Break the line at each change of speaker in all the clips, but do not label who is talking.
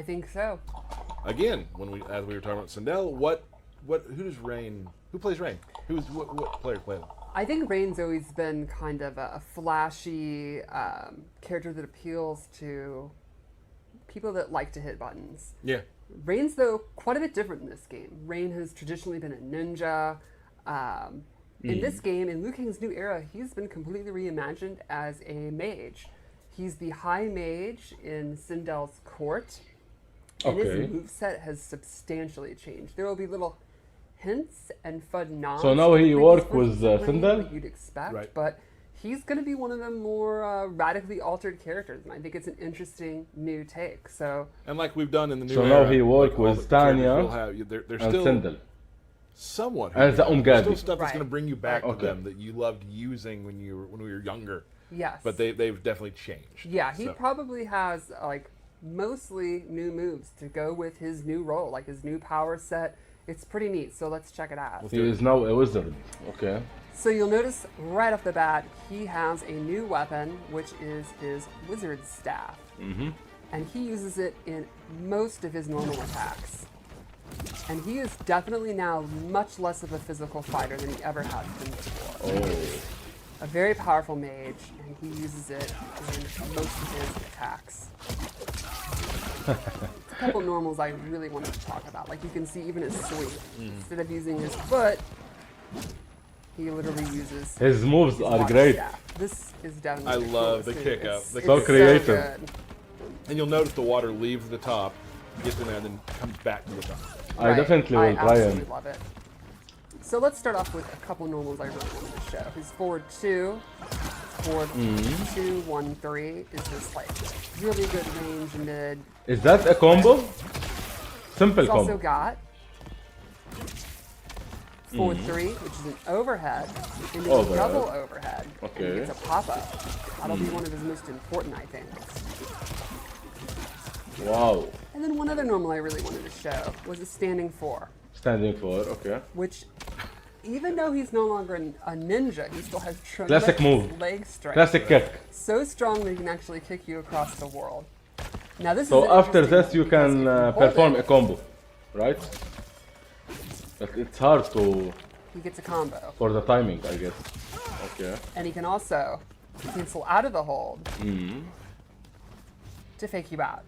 think so.
Again, as we were talking about Sindel, who plays Rain? What player plays him?
I think Rain's always been kind of a flashy character that appeals to people that like to hit buttons.
Yeah.
Rain's, though, quite a bit different in this game. Rain has traditionally been a ninja. In this game, in Liu Kang's new era, he's been completely reimagined as a mage. He's the high mage in Sindel's court, and his moveset has substantially changed. There will be little hints and fun nods.
So now he works with Sindel?
You'd expect,
Right.
but he's going to be one of the more radically altered characters, and I think it's an interesting new take.
And like we've done in the new
So
era,
now he works
like all
with
the characters
Tanya
will have, they're
and
still
Sindel.
somewhat
As the
there's
Umgadi.
still stuff that's
Right.
going to bring you back
Okay.
to them that you loved using when we were younger.
Yes.
But they've definitely changed.
Yeah, he
So-
probably has like mostly new moves to go with his new role, like his new power set. It's pretty neat, so let's check it out.
He is now a wizard. Okay.
So you'll notice right off the bat, he has a new weapon, which is his wizard staff.
Mm-hmm.
And he uses it in most of his normal attacks. And he is definitely now much less of a physical fighter than he ever has been before.
Oh.
A very powerful mage, and he uses it in most of his attacks. A couple normals I really wanted to talk about. Like you can see even his sweep. Instead of using his foot, he literally uses
His moves
his
are
water
great.
staff. This is definitely
I
the
love the
coolest
kick
move.
up.
It's-
The
it's
So creative.
good.
And you'll notice the water leaves the top, gets in there, and then comes back to the top.
I
Right.
definitely will
I
try
absolutely
him.
love it. So let's start off with a couple normals I really wanted to show. His forward 2, forward 2, 1, 3 is this like really good range mid.
Is that a combo? Simple
He's also
combo.
got forward 3, which is an overhead, into
Overhead.
a double overhead. And
Okay.
he gets a pop-up. That'll be one of his most important, I think.
Wow.
And then one other normal I really wanted to show was a standing 4.
Standing for, okay.
Which, even though he's no longer a ninja, he still has
Classic
tremendous
move.
leg strength.
Classic kick.
So strong that he can actually kick you across the world. Now this is
So after
interesting
this you
because
can
if hold
perform
it,
a combo, right? But it's hard to
he gets a combo,
for the timing, I guess. Okay.
and he can also cancel out of the hold to fake you out.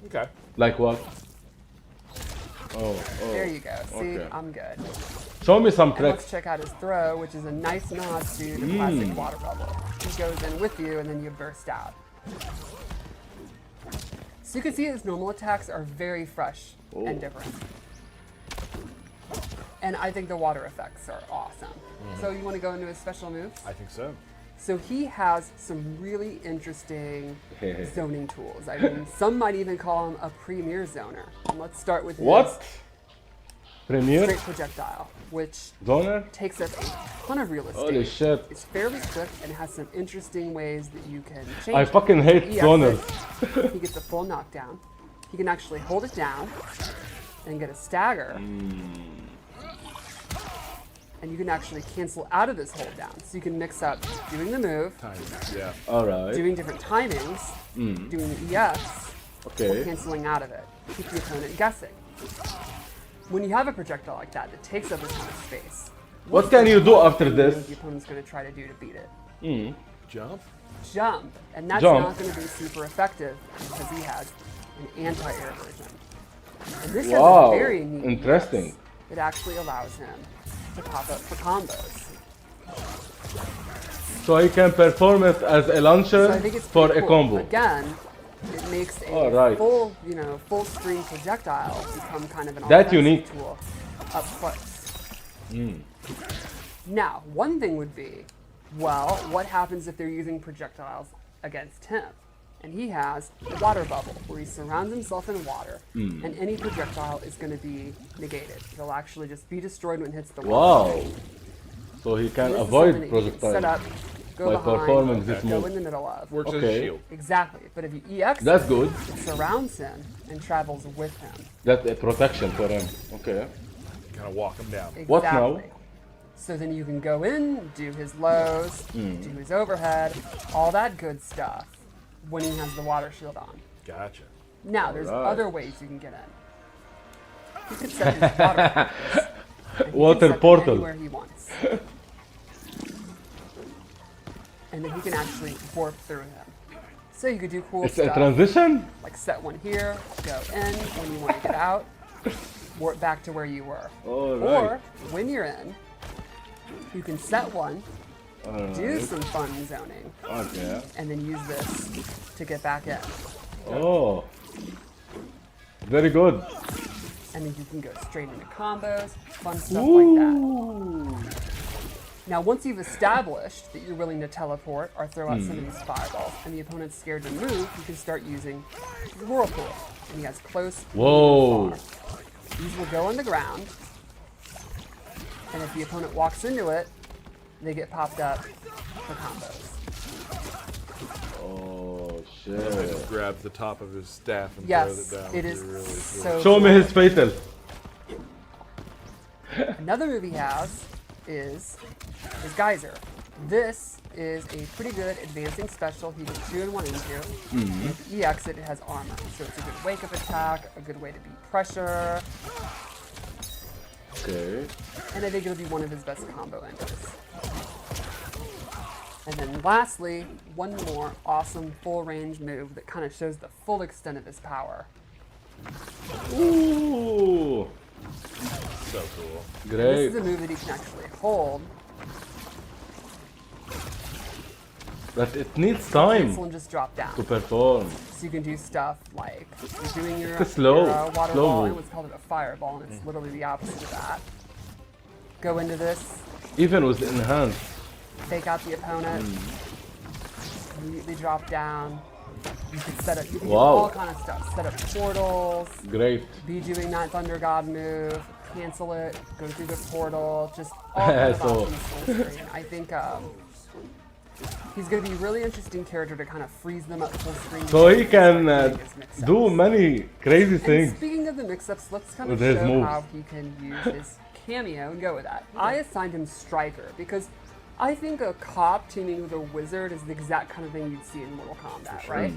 Okay.
Like what? Oh,
There you go. See,
okay.
I'm good.
Show me some
And let's
tricks.
check out his throw, which is a nice nod to the classic water bubble. He goes in with you, and then you burst out. So you can see his normal attacks are very fresh and different. And I think the water effects are awesome. So you want to go into his special moves?
I think so.
So he has some really interesting zoning tools. I mean, some might even call him a premier zoner. And let's start with his
What? Premiere?
great projectile, which
Zoner?
takes up a ton of real estate.
Holy shit.
It's fairly quick and has some interesting ways that you can change
I
it.
fucking hate
He
zoners.
he gets a full knockdown. He can actually hold it down and get a stagger. And you can actually cancel out of this hold down. So you can mix up doing the move,
Time. Yeah.
Alright.
doing different timings, doing the EX, or
Okay.
canceling out of it. Keep the opponent guessing. When you have a projectile like that takes up a ton of space,
What can you do after
you know what
this?
the opponent's going to try to do to beat it?
Jump.
Jump. And that's
Jump.
not going to be super effective because he has an anti-air version. And this
Wow,
has a very neat
interesting.
use. It actually allows him to pop up for combos.
So he can perform it as a
So I
launcher
think it's
for
pretty
a
cool.
combo.
Again, it makes a
Alright.
full screen projectile become kind of an
That
offensive
unique.
tool up close. Now, one thing would be, well, what happens if they're using projectiles against him? And he has a water bubble where he surrounds himself in water, and any projectile is going to be negated. He'll actually just be destroyed when it hits the water.
Wow. So he can
This is
avoid
something that you can set up,
projectiles
go
by
behind,
performing this
go
move.
in the middle of.
Works as a
Okay.
shield.
Exactly. But if you EX
That's
it,
good.
it surrounds him and travels with him.
That's a protection for him. Okay.
Kind of walk them down.
What now?
Exactly. So then you can go in, do his lows, do his overhead, all that good stuff when he has the water shield on.
Gotcha.
Now, there's
Alright.
other ways you can get in. He could set his water portals, and he
Water
can set them
portal.
anywhere he wants. And then he can actually warp through them. So you could do cool
It's a
stuff,
transition?
like set one here, go in when you want to get out, warp back to where you were.
Alright.
Or, when you're in, you can set one, do
Alright.
some fun zoning,
Okay.
and then use this to get back in.
Oh. Very good.
And then you can go straight into combos, fun stuff like that.
Ooh.
Now, once you've established that you're willing to teleport or throw out some of these fireballs, and the opponent's scared to move, you can start using the whirlpool. And he has close,
Whoa.
medium, far. These will go on the ground, and if the opponent walks into it, they get popped up for combos.
Oh,
He
shit.
just grabs the top of his staff and
Yes,
throws it down.
it is
Really cool.
so
Show me
cool.
his fatal.
Another move he has is his Geyser. This is a pretty good advancing special he can 2 and 1 into. If he exit, it has armor. So it's a good wake up attack, a good way to beat pressure,
Okay.
and I think it'll be one of his best combo enders. And then lastly, one more awesome full range move that kind of shows the full extent of his power.
Ooh.
So cool.
This
Great.
is a move that he can actually hold.
But it needs time
Cancel and just drop down.
to perform.
So you can do stuff like you're doing your,
It's a slow-
water
slow
ball,
move.
and what's called a fireball, and it's literally the opposite of that. Go into this,
Even with enhanced.
fake out the opponent, immediately drop down. You can set up, you can do
Wow.
all kind of stuff. Set up portals,
Great.
be doing that Thunder God move, cancel it, go through the portal, just all kind of
So-
options full screen. I think he's going to be a really interesting character to kind of freeze them up full screen.
So he can
Start doing his mix-ups.
do many crazy
And
things.
speaking of the mix-ups, let's kind of
With his
show
moves.
how he can use his cameo and go with that. I assigned him Striker because I think a cop teaming with a wizard is the exact kind of thing you'd see in Mortal Kombat, right?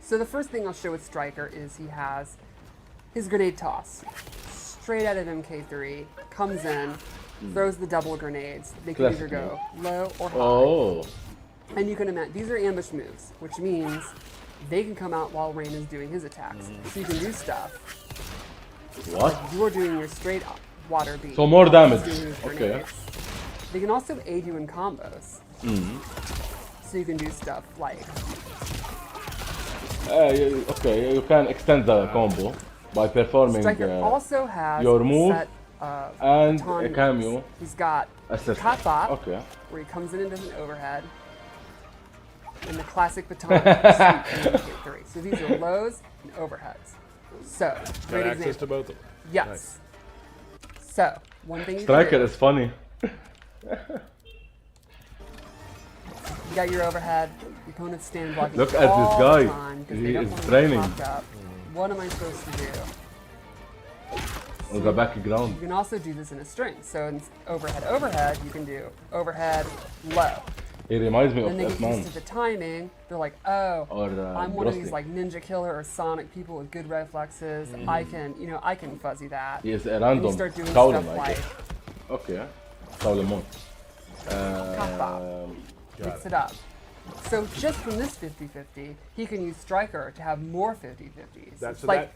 So the first thing I'll show with Striker is he has his grenade toss. Straight out of MK3, comes in, throws the double grenades. They can either go low or high.
Oh.
And you can imagine, these are ambush moves, which means they can come out while Rain is doing his attacks. So you can do stuff.
What?
You're doing your straight water beat.
So more
while
damage.
he's doing his
Okay.
grenades. They can also aid you in combos. So you can do stuff like,
Okay, you can extend the combo by performing
Striker also has
your
a
move
set of
and
baton
a cameo.
moves. He's got
assist.
Cat Bop,
Okay.
where he comes in and does an overhead, and the classic baton sweep in MK3. So these are lows and overheads. So,
Got
great
access
example.
to both of them.
Yes.
Nice.
So, one thing you
Striker
can do,
is funny.
you got your overhead, the opponent's stand blocking
Look at this
all
guy.
the time 'cause
He
they don't
is
want to
training.
get popped up. What am I supposed to do?
On the background.
You can also do this in a string. So in overhead, you can do overhead, low.
He reminds me of
Then they get
F-Man.
used to the timing. They're like, oh,
Or
I'm one of these
Bruce Lee.
like Ninja Killer or Sonic people with good reflexes. I can, I can fuzzy that.
He is a
And you
random
start doing
Shaolin,
stuff
I
like
guess. Okay. Shaolin Moon.
Bop. Mix it up. So just from this 50-50, he can use Striker to have more 50-50s.
That's
It's like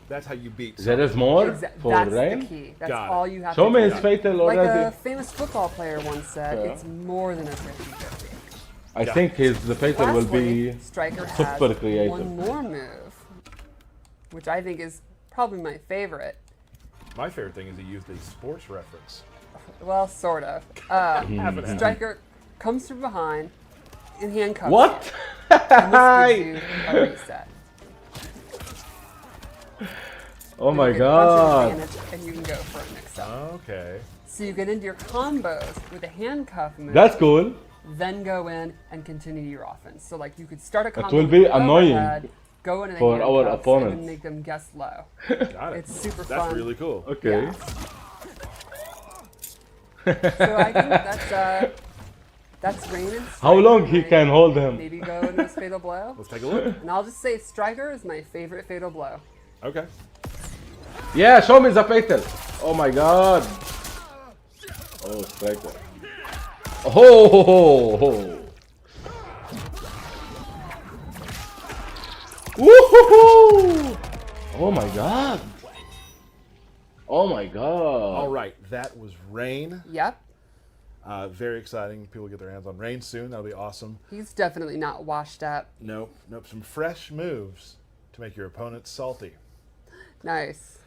that's how you beat.
There is more for
that's
Rain?
the key. That's
Got it.
all you have
Show
to
me
do.
his fatal
Like
already.
a famous football player once said,
Okay.
it's more than a 50-50.
I think the fatal will
Lastly,
be
Striker has
super creative.
one more move, which I think is probably my favorite.
My favorite thing is he used a sports reference.
Well, sort of. Striker comes from behind and handcuffs
What?
you. And this gives you a reset.
Oh my
You get a bunch of
god.
advantage, and you can go for a mix-up.
Okay.
So you get into your combos with a handcuff move,
That's cool.
then go in and continue your offense. So like you could start a combo
will be
with
annoying
overhead, go in and
for our
handcuffs,
opponents.
and then make them guess low.
Got it.
It's super
That's
fun.
really cool.
Okay.
Yeah. So I think that's That's Rain and
How long he
Striker.
can hold him?
Maybe go into his Fatal Blow.
Let's take a look.
And I'll just say Striker is my favorite Fatal Blow.
Okay.
Yeah, show me the fatal. Oh my god. Oh, striker. Oh. Woohoo! Oh my god. Oh my god.
All right, that was Rain.
Yep.
Very exciting. People get their hands on Rain soon. That'll be awesome.
He's definitely not washed up.
Nope. Some fresh moves to make your opponents salty.
Nice.